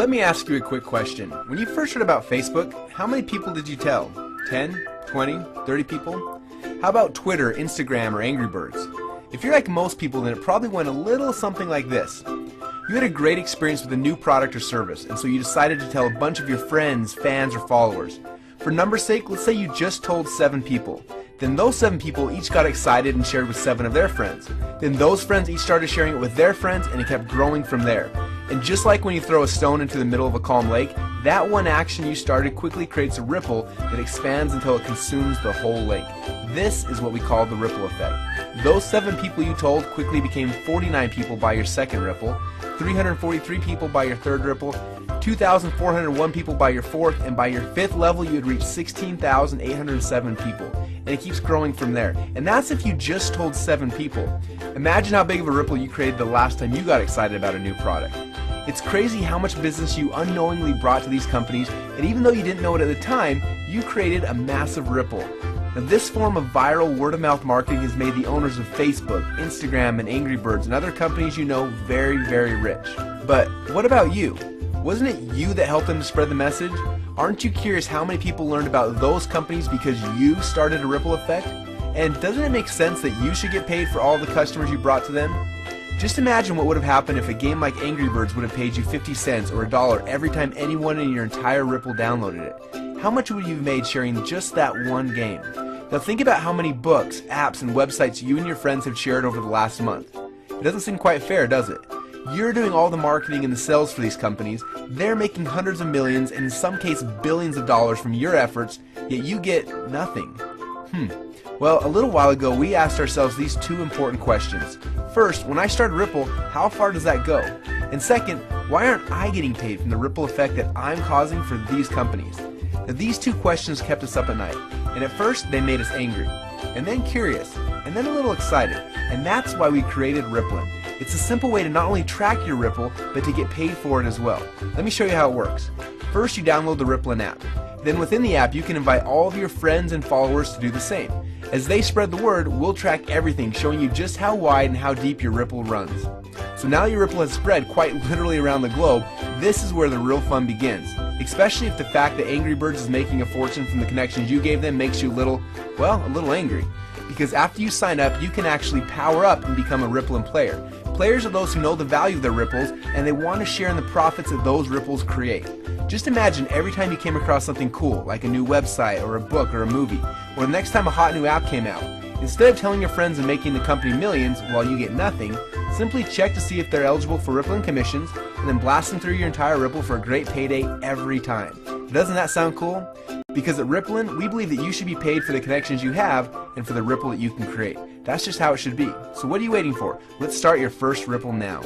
Let me ask you a quick question. When you first heard about Facebook, how many people did you tell? 10, 20, 30 people? How about Twitter, Instagram, or Angry Birds? If you're like most people, then it probably went a little something like this. You had a great experience with a new product or service, and so you decided to tell a bunch of your friends, fans, or followers. For numbers' sake, let's say you just told 7 people. Then those 7 people each got excited and shared with 7 of their friends. Then those friends each started sharing it with their friends, and it kept growing from there. And just like when you throw a stone into the middle of a calm lake, that one action you started quickly creates a ripple that expands until it consumes the whole lake. This is what we call the ripple effect. Those 7 people you told quickly became 49 people by your second ripple, 343 people by your third ripple, 2,401 people by your fourth, and by your 5th level you had reached 16,807 people. And it keeps growing from there. And that's if you just told 7 people. Imagine how big of a ripple you created the last time you got excited about a new product. It's crazy how much business you unknowingly brought to these companies, and even though you didn't know it at the time, you created a massive ripple. Now, this form of viral word-of-mouth marketing has made the owners of Facebook, Instagram, and Angry Birds and other companies you know very, very rich. But what about you? Wasn't it you that helped them to spread the message? Aren't you curious how many people learned about those companies because you started a ripple effect? And doesn't it make sense that you should get paid for all the customers you brought to them? Just imagine what would have happened if a game like Angry Birds would have paid you 50 cents or $1 every time anyone in your entire Ripple downloaded it. How much would you have made sharing just that one game? Now think about how many books, apps, and websites you and your friends have shared over the last month. It doesn't seem quite fair, does it? You're doing all the marketing and the sales for these companies, they're making hundreds of millions and in some cases billions of dollars from your efforts, yet you get nothing. Well, a little while ago we asked ourselves these 2 important questions. First, when I started Ripple, how far does that go? And second, why aren't I getting paid from the ripple effect that I'm causing for these companies? Now, these 2 questions kept us up at night, and at first they made us angry, and then curious, and then a little excited, and that's why we created Rippln. It's a simple way to not only track your Ripple, but to get paid for it as well. Let me show you how it works. First, you download the Rippln app. Then within the app, you can invite all of your friends and followers to do the same. As they spread the word, we'll track everything, showing you just how wide and how deep your Ripple runs. So now your Ripple has spread quite literally around the globe, this is where the real fun begins. Especially if the fact that Angry Birds is making a fortune from the connections you gave them makes you a little angry. Because after you sign up, you can actually power up and become a Rippln player. Players are those who know the value of their ripples and they want to share in the profits that those ripples create. Just imagine every time you came across something cool, like a new website or a book or a movie, or the next time a hot new app came out. Instead of telling your friends and making the company millions while you get nothing, simply check to see if they're eligible for Rippln commissions and then blast them through your entire Ripple for a great payday every time. Doesn't that sound cool? Because at Rippln, we believe that you should be paid for the connections you have and for the ripple that you can create. That's just how it should be. So what are you waiting for? Let's start your first Ripple now.